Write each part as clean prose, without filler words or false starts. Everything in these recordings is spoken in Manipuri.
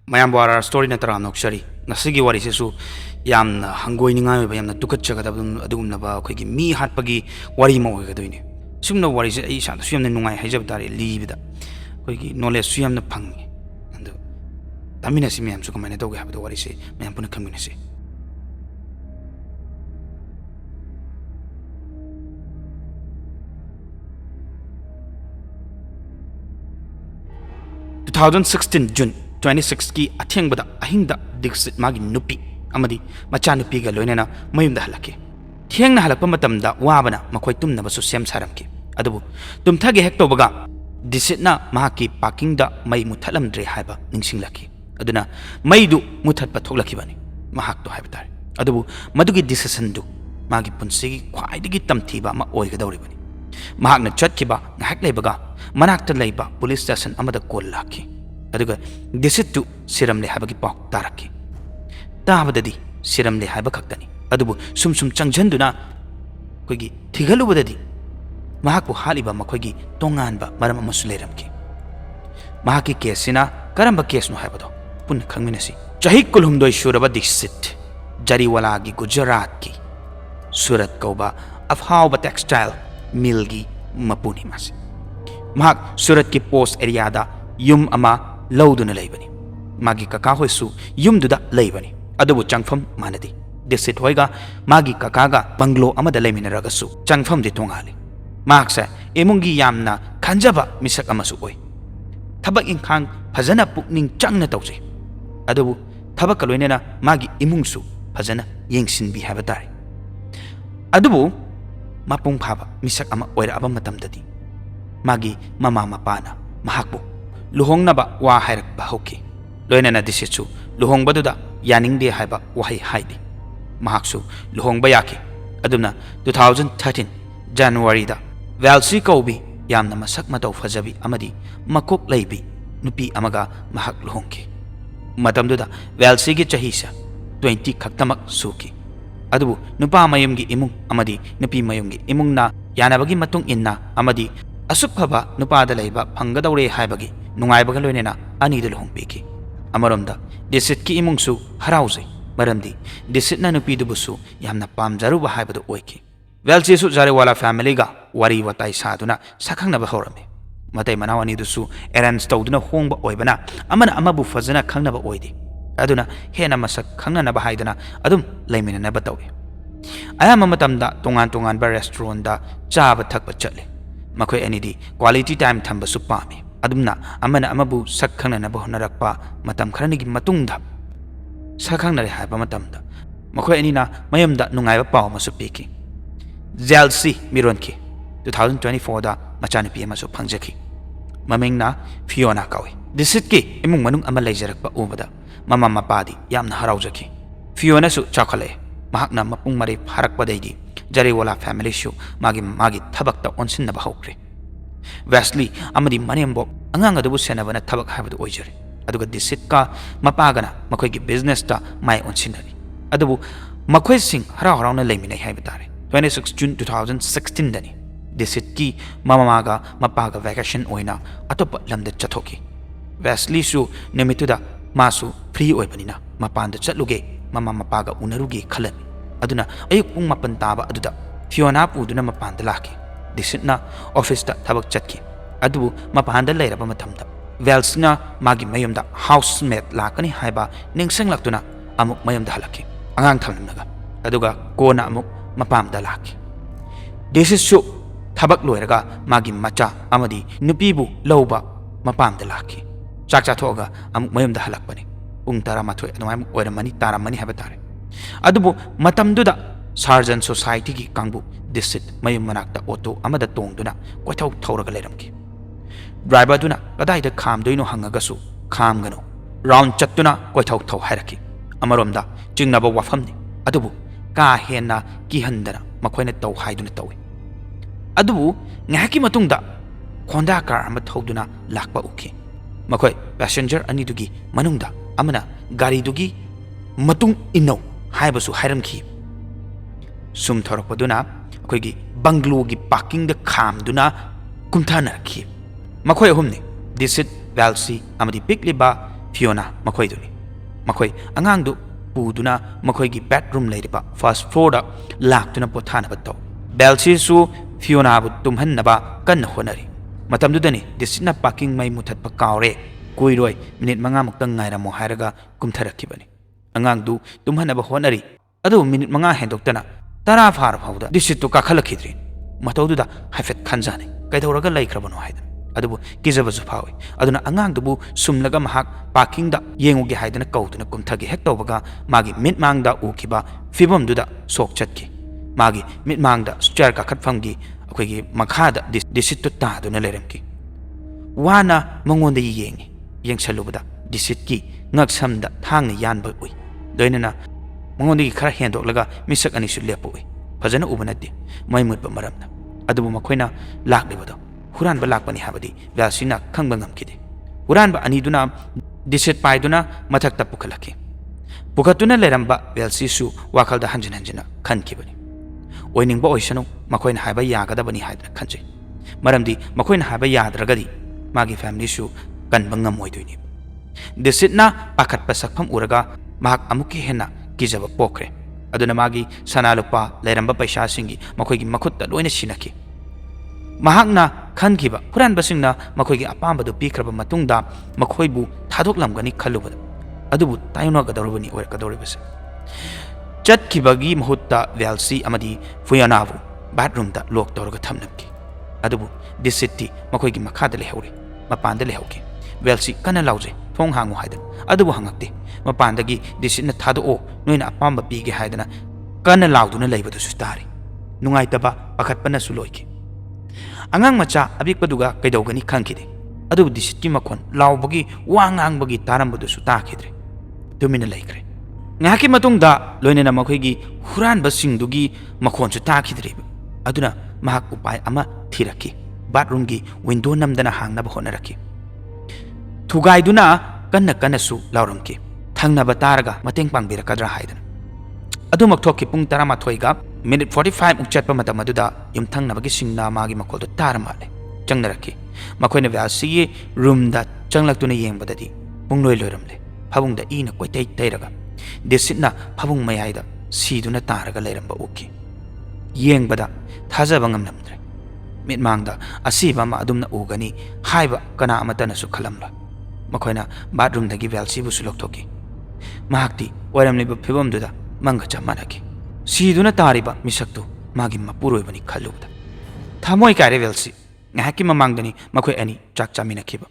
mayam war story na tara nokshari nasigi wari sesu yamna hangoi ningai ba yamna tukatchaga adum na ba khoi gi mi hatpagi wari mo ga doine sumna wari se ai sa suyamna nungai haijab tare libida khoi gi knowledge suyamna phangi ando tamina si mayam su kamane doge habdo wari se mayam puna khamina se 2016 June 26 की अथेंबदा अहिंगदा दीक्षित मागी नुपी अमदी मचा नुपी गा लोइनेना मयुमदा हलके थेंगना हलकप मतमदा वाबना मखोय तुमनबसु सेम सारमके अदबु तुमथागे हेक तोबगा दीक्षितना माकी पार्किंगदा मई मुथलमद्रे हायबा निंगसिंगलकी अदुना मईदु मुथत पथोलकीबनी महाक तो हायबतार अदबु मदुगी डिसिजनदु मागी पुंसिगी ख्वाइदगी तमथीबा मा ओइगदौरिबनी महाकना चटकिबा ngahak leibaga manakta leiba police station amada call laki aduga disitu siramle habagi pauk taraki tabadadi siramle haba khaktani adubu sum changjanduna koigi thigalubadadi mahakpu haliba makhoigi tonganba maram amasu leiramki mahaki kesina karamba case no habado pun khangminasi chahi kulhumdoi shuraba diksit jariwala gi gujarat ki surat kauba afhauba textile milgi mapuni masi mahak surat ki post area da yum ama lauduna leibani magi kaka hoisu yum duda leibani adubu changpham manadi disit hoiga magi kaka ga banglo amada leimina ragasu changpham di tongali mahak sa emungi yamna khanjaba misak amasu oi thabak inkhang phajana pukning changna tawje adubu thabak loinena magi imungsu phajana yengsin bi habatare adubu mapung phaba misak ama oira aba matamdadi magi mama mapana mahakbu luhongnaba wa hairak ba hoki loinana disichu luhongbaduda yaningde haiba wahi haidi mahaksu luhongba yaki aduna 2013 January da Valsi Kaubi yamna masak matau fajabi amadi makok leibi nupi amaga mahak luhongki matamduda Valsi gi chahisa 20 khaktamak suki adubu nupa mayumgi imung amadi nupi mayumgi imungna yanabagi matung inna amadi asuk phaba nupa da leiba phangadaure haibagi nungaibaga loinena ani dul hongpeki amaromda disit ki imungsu harauje maramdi disit na nupi dubusu yamna pamjaru ba haibadu oiki welchi su jarewala family ga wari watai saduna sakhangna ba horame matai manawani dusu errands tawduna hongba oibana amana amabu fazana khangna ba oidi aduna hena masak khangna na ba haidana adum leimina na ba tawi ayama matamda tongan ba restaurant da chaba thakba chatle makhoi anidi quality time thamba su pami adumna amana amabu sakhangna na ba honarakpa matam kharanigi matungda sakhangna re haiba matamda makhoi anina mayamda nungaiba paw masu peki jelsi mironki 2024 da machani pi masu phangjaki mamingna Fiona kawi disit ki imung manung ama leijarakpa ubada mama mapadi yamna haraujaki Fiona su chakhale mahakna mapung mari pharakpa deidi Jariwala family shu magi thabakta onsinna ba hokre Wesley amadi manembo angang adu senabana thabak habadu oijare aduga disit ka mapagana makhoi gi business ta mai onsinari adubu makhoi sing harauna leimina haibitare 26 June 2016 dani disit ki mamaga mapaga vacation oina atop lamda chathoki Wesley shu nemituda masu free oibanina mapanda chatluge mama mapaga unaruge khalami aduna ayuk pung mapan taba aduda Fiona puduna mapanda laki disitna office ta thabak chatki adu mapanda leiraba mathamda Velsna magi mayumda housemate lakani haiba ningsang laktuna amuk mayumda halaki angang thamnaga aduga kona amuk mapamda laki disitsu thabak loiraga magi macha amadi nupibu lauba mapamda laki chakcha thoga amuk mayumda halakpani pung tara mathoi anwai oiramani taramani habatare adubu matamduda Sarjan Society ki kangbu disit mayum manakta auto amada tongduna koithau thauraga leiramki driver duna kadai da kham doino hangagasu kham gano round chattuna koithau thau hairaki amaromda jingnaba wafamni adubu ka henna ki handana makhoina tau haiduna tawi adubu ngahaki matungda khonda car ama thauduna lakpa uki makhoi passenger ani dugi manungda amana gari dugi matung inno haibasu hairamki sum thorakpaduna akoigi banglo gi parking da khamduna kumthana rakhi makhoi humni disit Valsi amadi pikliba ꯐꯤꯌꯣꯅꯥ ꯃꯈꯣꯏꯗꯨꯅꯤ ꯃꯈꯣꯏ ꯑꯉꯥꯡꯗꯨ ꯄꯨꯗꯨꯅ ꯃꯈꯣꯏꯒꯤ ꯕꯦꯗꯔꯨꯝ ꯂꯩꯔꯤꯕ ꯐꯥꯔꯁꯠ ꯐ꯭ꯂꯣꯔꯗ ꯂꯥꯛꯇꯨꯅ ꯄꯣꯊꯥꯅꯕ ꯇꯧ ꯕꯦꯜꯁꯤꯁꯨ ꯐꯤꯌꯣꯅꯥꯕꯨ ꯇꯨꯝꯍꯟꯅꯕ ꯀꯟꯅ ꯍꯣꯠꯅꯔꯤ ꯃꯇꯝꯗꯨꯗꯅꯤ ꯗꯤꯁꯤꯠꯅ ꯄꯥꯔꯀꯤꯡ ꯃꯩ ꯃꯨꯊꯠꯄ ꯀꯥꯎꯔꯦ ꯀꯨꯏꯔꯣꯏ ꯃꯤꯅꯤꯠ 5ꯃꯨꯛꯇꯪ ꯉꯥꯏꯔꯝꯃꯣ ꯍꯥꯏꯔꯒ ꯀꯨꯝꯊꯔꯛꯈꯤꯕꯅꯤ ꯑꯉꯥꯡꯗꯨ ꯇꯨꯝꯍꯟꯅꯕ ꯍꯣꯠꯅꯔꯤ ꯑꯗꯨꯕꯨ ꯃꯤꯅꯤꯠ 5 ꯍꯦꯟꯗꯣꯛꯇꯅ 10 ꯐꯥꯔ ꯐꯥꯎꯗ ꯗꯤꯁꯤꯠꯇꯨ ꯀꯥꯈꯠꯂꯛꯈꯤꯗ꯭ꯔꯤ ꯃꯇꯧꯗꯨꯗ ꯍꯥꯏꯐꯦꯠ ꯈꯟꯖꯥꯅꯩ ꯀꯩꯗꯧꯔꯒ ꯂꯩꯈ꯭ꯔꯕꯅꯣ ꯍꯥꯏꯗꯅ ꯑꯗꯨꯕꯨ ꯀꯤꯖꯕꯁꯨ ꯐꯥꯎꯏ ꯑꯗꯨꯅ ꯑꯉꯥꯡꯗꯨꯕꯨ ꯁꯨꯝꯂꯒ ꯃꯍꯥꯛ ꯄꯥꯔꯀꯤꯡꯗ ꯌꯦꯡꯉꯨꯒꯦ ꯍꯥꯏꯗꯅ ꯀꯧꯗꯨꯅ ꯀꯨꯝꯊꯒꯦ ꯍꯦꯛ ꯇꯧꯕꯒ ꯃꯥꯒꯤ ꯃꯤꯠꯃꯥꯡꯗ ꯎꯈꯤꯕ ꯐꯤꯕꯝꯗꯨꯗ ꯁꯣꯛ ꯆꯠꯈꯤ ꯃꯥꯒꯤ ꯃꯤꯠꯃꯥꯡꯗ ꯁ꯭ꯇꯦꯌꯔ ꯀꯥꯈꯠꯐꯝꯒꯤ ꯑꯩꯈꯣꯏꯒꯤ ꯃꯈꯥꯗ ꯗꯤꯁꯤꯠꯇꯨ ꯇꯥꯗꯨꯅ ꯂꯩꯔꯝꯈꯤ ꯋꯥꯅ ꯃꯉꯣꯟꯗ ꯌꯦꯡꯁꯜꯂꯨꯕꯗ ꯗꯤꯁꯤꯠꯀꯤ ꯉꯛꯁꯝꯗ ꯊꯥꯡꯅ ꯌꯥꯟꯕ ꯎꯏ ꯂꯣꯏꯅꯅ ꯃꯉꯣꯟꯗꯒꯤ ꯈꯔ ꯍꯦꯟꯗꯣꯛꯂꯒ ꯃꯤꯁꯛ ꯑꯅꯤꯁꯨ ꯂꯦꯞꯄ ꯎꯏ ꯐꯖꯅ ꯎꯕ ꯅꯠꯇꯦ ꯃꯩ ꯃꯨꯠꯄ ꯃꯔꯝꯅ ꯑꯗꯨꯕꯨ ꯃꯈꯣꯏꯅ ꯂꯥꯛꯂꯤꯕꯗꯣ ꯍꯨꯔꯥꯟꯕ ꯂꯥꯛꯄꯅꯤ ꯍꯥꯏꯕꯗꯤ ꯕꯦꯜꯁꯤꯅ ꯈꯪꯕ ꯉꯝꯈꯤꯗꯦ ꯍꯨꯔꯥꯟꯕ ꯑꯅꯤꯗꯨꯅ ꯗꯤꯁꯤꯠ ꯄꯥꯏꯗꯨꯅ ꯃꯊꯛꯇ ꯄꯨꯈꯠꯇꯨꯅ ꯂꯩꯔꯝꯕ ꯕꯦꯜꯁꯤꯁꯨ ꯋꯥꯈꯜꯗ ꯍꯟꯖꯤꯟ ꯍꯟꯖꯤꯟꯅ ꯈꯟꯈꯤꯕꯅꯤ ꯑꯣꯏꯅꯤꯡꯕ ꯑꯣꯏꯁꯅꯨ ꯃꯈꯣꯏꯅ ꯍꯥꯏꯕ ꯌꯥꯒꯗꯕꯅꯤ ꯍꯥꯏꯗꯅ ꯈꯟꯖꯩ ꯃꯔꯝꯗꯤ ꯃꯈꯣꯏꯅ ꯍꯥꯏꯕ ꯌꯥꯗ꯭ꯔꯒꯗꯤ ꯃꯥꯒꯤ ꯐꯦꯃꯤꯂꯤꯁꯨ ꯀꯟꯕ ꯉꯝꯃꯣꯏꯗꯣꯏꯅꯤ ꯗꯤꯁꯤꯠꯅ ꯄꯥꯈꯠꯄ ꯁꯛꯐꯝ ꯎꯔꯒ ꯃꯍꯥꯛ ꯑꯃꯨꯛꯀ ꯍꯦꯟꯅ ꯀꯤꯖꯕ ꯄꯣꯛꯈ꯭ꯔꯦ ꯑꯗꯨꯅ ꯃꯥꯒꯤ ꯁꯅꯥ ꯂꯨꯄꯥ ꯂꯩꯔꯝꯕ ꯄꯩꯁꯥꯁꯤꯡꯒꯤ ꯃꯈꯣꯏꯒꯤ ꯃꯈꯨꯠꯇ ꯂꯣꯏꯅ ꯁꯤꯟꯅꯈꯤ ꯃꯍꯥꯛꯅ ꯈꯟꯈꯤꯕ ꯍꯨꯔꯥꯟꯕꯁꯤꯡꯅ ꯃꯈꯣꯏꯒꯤ ꯑꯄꯥꯝꯕꯗꯨ ꯄꯤꯈ꯭ꯔꯕ ꯃꯇꯨꯡꯗ ꯃꯈꯣꯏꯕꯨ ꯊꯥꯗꯣꯛꯂꯝꯒꯅꯤ ꯈꯜꯂꯨꯕꯗ ꯑꯗꯨꯕꯨ ꯇꯥꯌꯣꯟꯅꯒꯗꯧꯔꯕꯅꯤ ꯑꯣꯏꯔꯛꯀꯗꯧꯔꯤꯕꯁꯦ ꯆꯠꯈꯤꯕꯒꯤ ꯃꯍꯨꯠꯇ ꯕꯦꯜꯁꯤ ꯑꯃꯗꯤ ꯐꯤꯌꯣꯅꯥꯕꯨ ꯕꯥꯠꯔꯨꯝꯗ ꯂꯣꯛ ꯇꯧꯔꯒ ꯊꯝꯂꯝꯈꯤ ꯑꯗꯨꯕꯨ ꯗꯤꯁꯤꯠꯇꯤ ꯃꯈꯣꯏꯒꯤ ꯃꯈꯥꯗ ꯂꯩꯍꯧꯔꯤ ꯃꯄꯥꯟꯗ ꯂꯩꯍꯧꯈꯤ ꯕꯦꯜꯁꯤ ꯀꯟꯅ ꯂꯥꯎꯖꯩ ꯊꯣꯡ ꯍꯥꯡꯉꯨ ꯍꯥꯏꯗꯅ ꯑꯗꯨꯕꯨ ꯍꯪꯉꯛꯇꯦ ꯃꯄꯥꯟꯗꯒꯤ ꯗꯤꯁꯤꯠꯅ ꯊꯥꯗꯣꯛꯑꯣ ꯅꯣꯏꯅ ꯑꯄꯥꯝꯕ ꯄꯤꯒꯦ ꯍꯥꯏꯗꯅ ꯀꯟꯅ ꯂꯥꯎꯗꯨꯅ ꯂꯩꯕꯗꯨꯁꯨ ꯇꯥꯔꯤ ꯅꯨꯡꯉꯥꯏꯇꯕ ꯄꯥꯈꯠꯄꯅꯁꯨ ꯂꯣꯏꯈꯤ ꯑꯉꯥꯡ ꯃꯆꯥ ꯑꯄꯤꯛꯄꯗꯨꯒ ꯀꯩꯗꯧꯒꯅꯤ ꯈꯪꯈꯤꯗꯦ ꯑꯗꯨꯕꯨ ꯗꯤꯁꯤꯠꯀꯤ ꯃꯈꯣꯟ ꯂꯥꯎꯕꯒꯤ ꯋꯥ ꯉꯥꯡꯕꯒꯤ ꯇꯥꯔꯝꯕꯗꯨꯁꯨ ꯇꯥꯈꯤꯗ꯭ꯔꯦ ꯇꯨꯃꯤꯟꯅ ꯂꯩꯈ꯭ꯔꯦ ꯉꯥꯏꯍꯥꯛꯀꯤ ꯃꯇꯨꯡꯗ ꯂꯣꯏꯅꯅ ꯃꯈꯣꯏꯒꯤ ꯍꯨꯔꯥꯟꯕꯁꯤꯡꯗꯨꯒꯤ ꯃꯈꯣꯟꯁꯨ ꯇꯥꯈꯤꯗ꯭ꯔꯦꯕ ꯑꯗꯨꯅ ꯃꯍꯥꯛ ꯎꯄꯥꯏ ꯑꯃ ꯊꯤꯔꯛꯈꯤ ꯕꯥꯠꯔꯨꯝꯒꯤ ꯋꯤꯟꯗꯣ ꯅꯝꯗꯅ ꯍꯥꯡꯅꯕ ꯍꯣꯠꯅꯔꯛꯈꯤ ꯊꯨꯒꯥꯏꯗꯨꯅ ꯀꯟꯅꯁꯨ ꯂꯥꯎꯔꯝꯈꯤ ꯊꯪꯅꯕ ꯇꯥꯔꯒ ꯃꯇꯦꯡ ꯄꯥꯡꯕꯤꯔꯛꯀꯗ꯭ꯔꯥ ꯍꯥꯏꯗꯅ ꯑꯗꯨꯃꯛ ꯊꯣꯛꯈꯤ ꯄꯨꯡ 11:45 ꯃꯨꯛ ꯆꯠꯄ ꯃꯇꯝ ꯑꯗꯨꯗ ꯌꯨꯝꯊꯪꯅꯕꯒꯤꯁꯤꯡꯅ ꯃꯥꯒꯤ ꯃꯈꯣꯜꯗꯨ ꯇꯥꯔ ꯃꯥꯜꯂꯦ ꯆꯪꯅꯔꯛꯈꯤ ꯃꯈꯣꯏꯅ ꯕꯦꯜꯁꯤꯒꯤ ꯔꯨꯝꯗ ꯆꯪꯂꯛꯇꯨꯅ ꯌꯦꯡꯕꯗꯗꯤ ꯄꯨꯡꯂꯣꯏ ꯂꯣꯏꯔꯝꯂꯦ ꯐꯕꯨꯡꯗ ꯏꯅ ꯀꯣꯏꯇꯩ ꯇꯩꯔꯒ ꯗꯤꯁꯤꯠꯅ ꯐꯕꯨꯡ ꯃꯌꯥꯏꯗ ꯁꯤꯗꯨꯅ ꯇꯥꯔꯒ ꯂꯩꯔꯝꯕ ꯎꯈꯤ ꯌꯦꯡꯕꯗ ꯊꯥꯖꯕ ꯉꯝꯂꯝꯗ꯭ꯔꯦ ꯃꯤꯠꯃꯥꯡꯗ ꯑꯁꯤꯕ ꯑꯃ ꯑꯗꯨꯝꯅ ꯎꯒꯅꯤ ꯍꯥꯏꯕ ꯀꯅꯥ ꯑꯃꯠꯇꯅꯁꯨ ꯈꯜꯂꯝꯂꯣꯏ ꯃꯈꯣꯏꯅ ꯕꯥꯠꯔꯨꯝꯗꯒꯤ ꯕꯦꯜꯁꯤꯕꯨꯁꯨ ꯂꯧꯊꯣꯛꯈꯤ ꯃꯍꯥꯛꯇꯤ ꯑꯣꯏꯔꯝꯂꯤꯕ ꯐꯤꯕꯝꯗꯨꯗ ꯃꯪꯒ ꯆꯞ ꯃꯥꯟꯅꯈꯤ ꯁꯤꯗꯨꯅ ꯇꯥꯔꯤꯕ ꯃꯤꯁꯛꯇꯨ ꯃꯥꯒꯤ ꯃꯄꯨꯔꯣꯏꯕꯅꯤ ꯈꯜꯂꯨꯕꯗ ꯊꯃꯣꯏ ꯀꯥꯏꯔꯦ ꯕꯦꯜꯁꯤ ꯉꯥꯏꯍꯥꯛꯀꯤ ꯃꯃꯥꯡꯗꯅꯤ ꯃꯈꯣꯏ ꯑꯅꯤ ꯆꯥꯛ ꯆꯥꯃꯤꯟꯅꯈꯤꯕ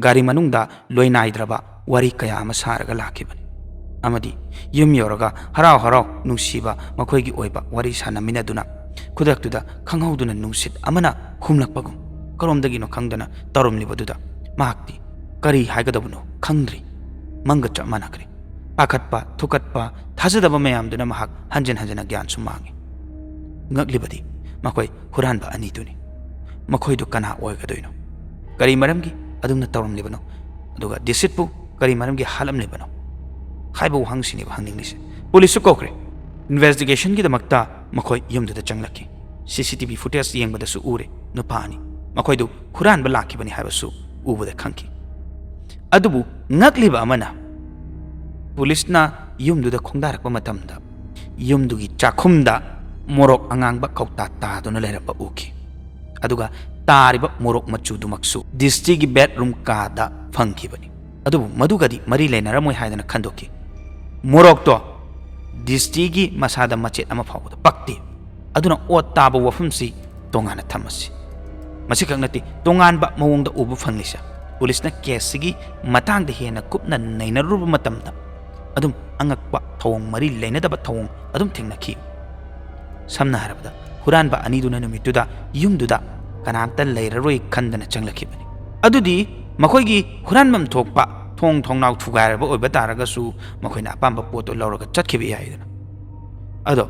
ꯒꯥꯔꯤ ꯃꯅꯨꯡꯗ ꯂꯣꯏꯅꯥꯏꯗ꯭ꯔꯕ ꯋꯥꯔꯤ ꯀꯌꯥ ꯑꯃ ꯁꯥꯔꯒ ꯂꯥꯛꯈꯤꯕꯅꯤ ꯑꯃꯗꯤ ꯌꯨꯝ ꯌꯧꯔꯒ ꯍꯔꯥꯎ ꯅꯨꯡꯁꯤꯕ ꯃꯈꯣꯏꯒꯤ ꯑꯣꯏꯕ ꯋꯥꯔꯤ ꯁꯥꯟꯅꯃꯤꯟꯅꯗꯨꯅ ꯈꯨꯗꯛꯇꯨꯗ ꯈꯪꯍꯧꯗꯨꯅ ꯅꯨꯡꯁꯤꯠ ꯑꯃꯅ ꯍꯨꯝꯂꯛꯄꯒꯨꯝ ꯀꯔꯣꯝꯗꯒꯤꯅꯣ ꯈꯪꯗꯅ ꯇꯧꯔꯝꯂꯤꯕꯗꯨꯗ ꯃꯍꯥꯛꯇꯤ ꯀꯔꯤ ꯍꯥꯏꯒꯗꯕꯅꯣ ꯈꯪꯗ꯭ꯔꯤ ꯃꯪꯒ ꯆꯞ ꯃꯥꯟꯅꯈ꯭ꯔꯦ पाखत्पा थुकत्पा थाजदब मयामदुना महक हंजन हंजन ज्ञान सु मांगे ngaklibadi makoi huranba ani tuni makoi du kana oigadoino kari maramgi adumna tawram libano aduga disitpu kari maramgi halam libano haibu hangsini hangingnise police kokre investigation gi damakta makoi yumduda changlaki cctv footage yengbada su ure no pani makoi du huranba lakibani haibasu ubada khanki adubu ngakliba amana police na yumduda khongdarakpa matamda yumdugi chakhumda morok angangba kauta ta dona leraba uki aduga tariba morok machu dumaksu district gi bedroom ka da phangki bani adubu madugadi mari lenaramoi haidana khandoki morok to district gi masada machet ama phawda pakti aduna ot taba wafumsi tongana thamasi masi kangnati tonganba mawongda ubu phanglisa police na case gi matang de hena kupna nainaruba matamda adum angakpa thawong mari leinadaba thawong adum thengnaki samna harabada huranba aniduna numituda yumduda kanamta leiraroi khandana changlakibani adudi makoigi huranmam thokpa thong thongnaw thugairaba oiba taragasu makoina apamba poto lawraga chatkibi yaidana ado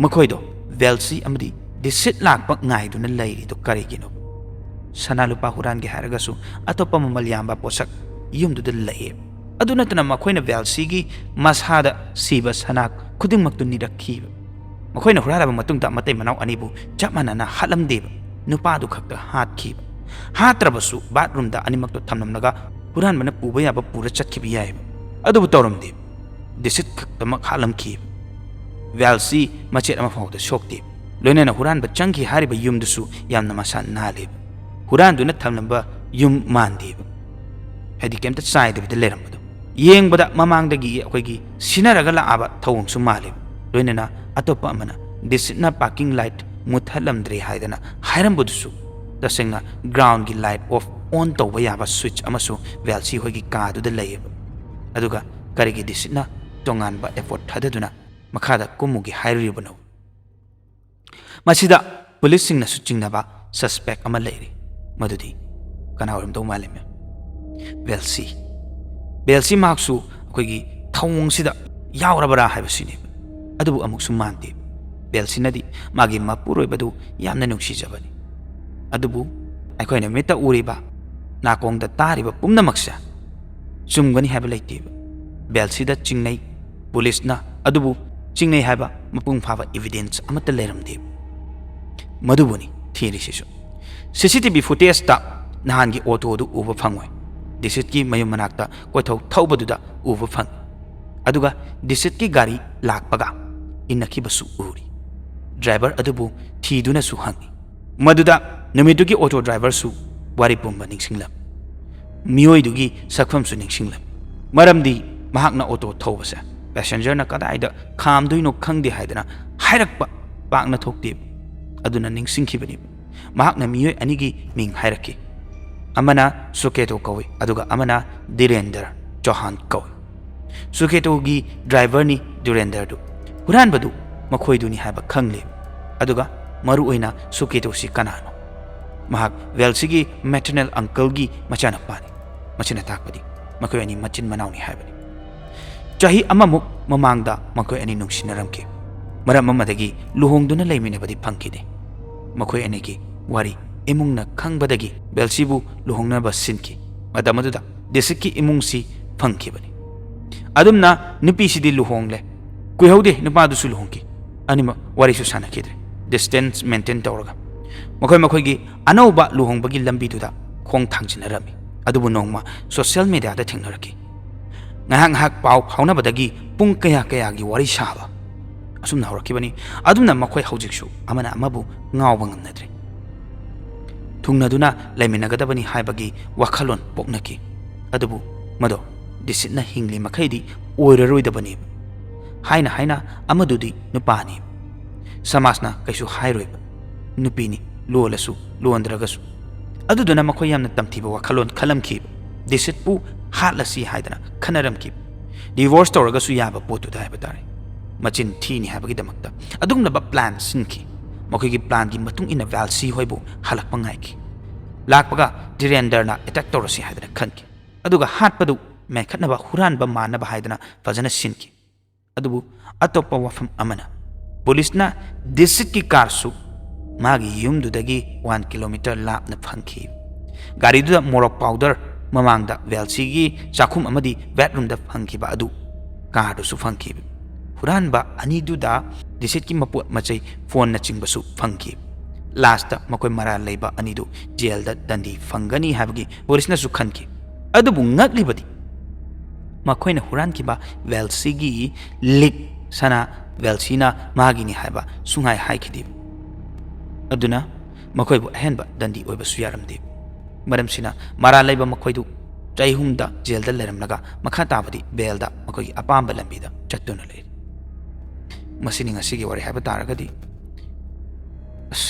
makoido velsi amdi disit lakpa ngaiduna leiri do karigino sanalupa hurangi haragasu atopa mamal yamba posak yumduda leiye adunatana makoina velsi gi mashada siba sanak khudingmaktu nirakhiba makoina huralaba matungda matai manaw anibu chapmanana halamdeba nupa du khakta hatkhiba hatrabasu bathroom da animakto thamnamnaga हुरानबना पुबा याबा पुरा चटखिबि यायब अदुबु तौरमदे दिसित खक्तमक हालमखि वेल्सी मचेत अमा फाउदा सोक्ते लोइनना हुरानबा चंगि हारिबा युमदुसु यामना मसा नालेब हुरानदुना थमलंबा युम मानदेब हाइदि केमता चाइदबिदा लेरमबदो येंबदा ममांगदगी अखोइगी सिनारगा लाआबा थौंगसु मालेब लोइनना अतोपा अमना दिसितना पार्किंग लाइट मुथलमद्रे हाइदना हाइरमबदुसु तसेंगना ग्राउंड की लाइट ऑफ ऑन तौबा याबा स्विच अमसु वेल्सी होइगी कादुदा लेब अदुगा करिगी दिसितना तोंगानबा एफोर्ट थददुना मखादा कुमुगी हाइरिबनो मसिदा पुलिस सिंगनासु चिंगनाबा सस्पेक्ट अमा लेरि मदुदी कना ओरमदौ मालेमे वेल्सी मार्क्सु अखोइगी थौंगसिदा यावरबरा हाइबसिने अदुबु अमुकसु मानते वेल्सीनदी मागी मपुरोइबदु यामना नुंसीजबनी अदुबु अखोइना मेता उरिबा नाकोंगदा तारिबा पुमनमक्सा चुमगनी हाइबा लेतेबा वेल्सीदा चिंगनै पुलिसना अदुबु चिंगनै हाइबा मपुंग फाबा एविडेंस अमता लेरमदे मधुबुनी थीरिसिसु सीसीटीवी फुटेज नहानगी ऑटोदु उबा फंगोय दिसित की मयुम मनाक्ता कोइथौ थौबदुदा उबा फंग अदुगा दिसित की गाड़ी लाकपगा इनखिबसु उरी ड्राइवर अदुबु थीदुनसु हंगी मदुदा नमिदुगी ऑटो ड्राइवर सु वारी पुंबा निंगसिंगलम मियोइदुगी सकफमसु निंगसिंगलम मरमदी महाकना ऑटो थौबसा पैसेंजरना कदाइदा खामदुइनो खंगदे हाइदना हाइरकपा पाकना थोक्ते अदुना निंगसिंखिबनी महाकना मियोइ अनिगी मिंग हाइरके अमना सुकेतो कौई अदुगा अमना धीरेंद्र चौहान कौई सुकेतोगी ड्राइवर नि धीरेंद्र दु हुरानबदु मखोइदुनी हाइबा खंगले अदुगा मरु ओइना सुकेतोसी कनानो महाक वेल्सीगी मैटरनल अंकल की मचानपानी मचिना ताकपदी मखोइ अनि मचिन मनाउनी हाइबनी चाही अममुक ममांगदा मखोइ अनि नुंसिनरमके मरम अमदगी लुहोंगदुना लेमिनबदी फंखिदे मखोइ अनिगी वारी इमुंगना खंगबदगी वेल्सीबु लुहोंगनबा सिनकी मदमदुदा दिसिकी इमुंगसी फंखिबनी अदुमना नुपीसिदी लुहोंगले कुइहौदे नुपादुसु लुहोंकी अनिम वारिसु सानखिद्रे डिस्टेंस मेंटेन तौरगा मखोइगी अनौबा लुहोंबगी लंबीदुदा खोंग थांजिनरमी अदुबु नोंगमा सोशल मीडियादा थेंगनरकी ngahak pau phauna badagi pung kaya की wari saba asum na horakibani adumna makhoi haujiksu amana amabu ngawba ngamnadre thungna duna laiminagadabani haibagi wakhalon poknaki adubu mado disitna hingli makhaidi oiraroidabani haina amadudi nupani samasna kaisu hairoi nupini lolasu luandragasu aduduna makhoi yamna tamthiba wakhalon khalamki disit pu Halsi हाइदना खनरम की डिवोर्स तौरगसु याबा पोतु दाय बतारे मचिन थीनी हाबगी दमक्ता अदुमनबा प्लान सिनकी मखोगी प्लान की मतुंग इन वेल्सी होइबु हलक पंगाई की लाकपगा धीरेंद्रना अटैक तौरसी हाइदना खनकी अदुगा हाटपदु मैखनबा हुरानबा मानबा हाइदना फजना सिनकी अदुबु अतोप्पा वफम अमना पुलिसना दिसित की कारसु मागी युमदुदगी 1 किलोमीटर लापना फंखी गाड़ीदुदा मोरक पाउडर ममांगदा वेल्सीगी चाखुम अमदी बेडरूम दा फंखिबा अदु कारदुसु फंखिब हुरानबा अनिदुदा दिसित की मपु मचै फोन न चिंगबसु फंखि लास्ट मकोय मरा लेबा अनिदु जेल दा दंदी फंगनी हाबगी पुलिसना सु खनकी अदुबु ngaklibadi मखोयना हुरान किबा वेल्सीगी लिक सना वेल्सीना मागिनी हाबा सुंगाय हाइखिदि अदुना मखोयबु अहेनबा दंदी ओइबसु यारमदि मरमसिना मरा लेबा मखोयदु चाइहुमदा जेलदा लेरमलगा मखा ताबदी बेलदा मखोयगी अपाम्बा लंबीदा चत्तुना ले मसिनी ngasiगी wari haba taragadi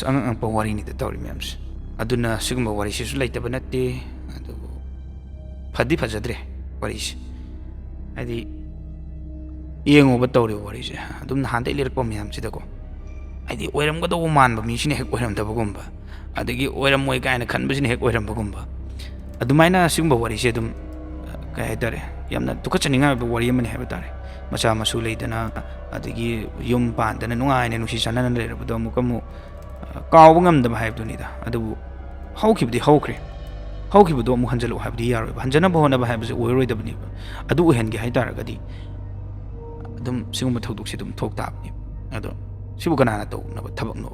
ang pa wari ni da tawri mems aduna sigumba wari sisu laitaba natte adu phadi phajadre wari si adi yengoba tawri wari se adum hande lirakpa meyam sida ko adi oiramgado manba mi sine hek oiramdaba gumba adagi oiramoi kaina khanbasine hek oirambagumba adumaina sigumba wari se adum kai tare yamna tukachaniga wari amani haba tare macha masu leidana adagi yum pandana nungaine nusi sanana lerebado mukamu kawba ngamdaba haibdunida adubu hawkibdi hawkibudo mu hanjalu habdi yaro hanjana bahona ba haibse oiroidabni adu uhengi haitaragadi adum sigumba thoduk sidum thoktabni ado sibu kanana to na thabak no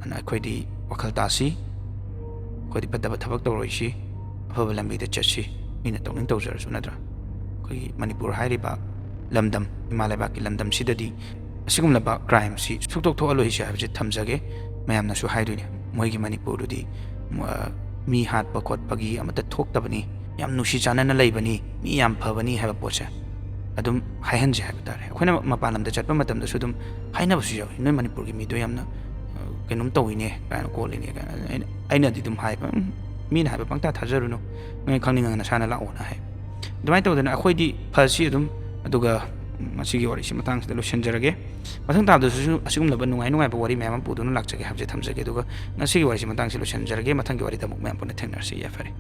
ana khoidi wakhal tasi khoidi padaba thabak toroisi afaba lambi da chachi ꯃꯤꯅ ꯇꯧꯅꯤꯡ ꯇꯧꯖꯔꯁꯨ ꯅꯠꯇ꯭ꯔꯥ ꯑꯩꯈꯣꯏꯒꯤ ꯃꯅꯤꯄꯨꯔ ꯍꯥꯏꯔꯤꯕ ꯂꯝꯗꯝ ꯏꯃꯥ ꯂꯩꯕꯥꯛꯀꯤ ꯂꯝꯗꯝꯁꯤꯗꯗꯤ ꯑꯁꯤꯒꯨꯝꯂꯕ ꯀ꯭ꯔꯥꯏꯝꯁꯤ ꯁꯨꯛꯊꯣꯛ ꯊꯣꯛꯍꯜꯂꯣꯏꯁꯦ ꯍꯥꯏꯕꯁꯤ ꯊꯝꯖꯒꯦ ꯃꯌꯥꯝꯅꯁꯨ ꯍꯥꯏꯗꯣꯏꯅꯦ ꯃꯣꯏꯒꯤ ꯃꯅꯤꯄꯨꯔꯗꯨꯗꯤ ꯃꯤ ꯍꯥꯠꯄ ꯈꯣꯠꯄꯒꯤ ꯑꯃꯠꯇ ꯊꯣꯛꯇꯕꯅꯤ ꯌꯥꯝ ꯅꯨꯡꯁꯤ ꯆꯥꯟꯅꯅ ꯂꯩꯕꯅꯤ ꯃꯤ ꯌꯥꯝ ꯐꯕꯅꯤ ꯍꯥꯏꯕ ꯄꯣꯠꯁꯦ ꯑꯗꯨꯝ ꯍꯥꯏꯍꯟꯖꯦ ꯍꯥꯏꯕ ꯇꯥꯔꯦ ꯑꯩꯈꯣꯏꯅ ꯃꯄꯥꯟ ꯂꯝꯗ ꯆꯠꯄ ꯃꯇꯝꯗꯁꯨ ꯑꯗꯨꯝ ꯍꯥꯏꯅꯕꯁꯨ ꯌꯥꯎꯏ ꯅꯣꯏ ꯃꯅꯤꯄꯨꯔꯒꯤ ꯃꯤꯗꯣ ꯌꯥꯝꯅ ꯀꯩꯅꯣꯝ ꯇꯧꯏꯅꯦ ꯀꯥꯏꯅ ꯈꯣꯠꯂꯤꯅꯦ ꯀꯥꯏꯅ ꯑꯩꯅꯗꯤ ꯑꯗꯨꯝ ꯍꯥꯏꯕ ꯃꯤꯅ ꯍꯥꯏꯕ ꯄꯪꯇꯥ ꯊꯥꯖꯔꯨꯅꯨ ꯅꯣꯏ ꯈꯪꯅꯤꯡꯉꯒ ꯅꯁꯥꯅ ꯂꯥꯛꯑꯣꯅ ꯍꯥꯏ ꯑꯗꯨꯃꯥꯏꯅ ꯇꯧꯗꯅ ꯑꯩꯈꯣꯏꯗꯤ ꯐꯁꯤ ꯑꯗꯨꯝ ꯑꯗꯨꯒ ꯃꯁꯤꯒꯤ ꯋꯥꯔꯤꯁꯤ ꯃꯇꯥꯡꯁꯤꯗ ꯂꯣꯏꯁꯤꯟꯖꯔꯒꯦ ꯃꯊꯪ ꯇꯥꯕꯗꯁꯨ ꯑꯁꯤꯒꯨꯝꯂꯕ ꯅꯨꯡꯉꯥꯏ ꯅꯨꯡꯉꯥꯏꯕ ꯋꯥꯔꯤ ꯃꯌꯥꯝ ꯑꯃ ꯄꯨꯗꯨꯅ ꯂꯥꯛꯆꯒꯦ ꯍꯥꯏꯕꯁꯦ ꯊꯝꯖꯒꯦ ꯑꯗꯨꯒ ꯉꯁꯤꯒꯤ ꯋꯥꯔꯤꯁꯤ ꯃꯇꯥꯡꯁꯤ ꯂꯣꯏꯁꯤꯟꯖꯔꯒꯦ ꯃꯊꯪꯒꯤ ꯋꯥꯔꯤꯗ ꯑꯃꯨꯛ ꯃꯌꯥꯝ ꯄꯨꯟꯅ ꯊꯦꯡꯅꯔꯁꯤ ꯌꯥꯏꯐꯔꯦ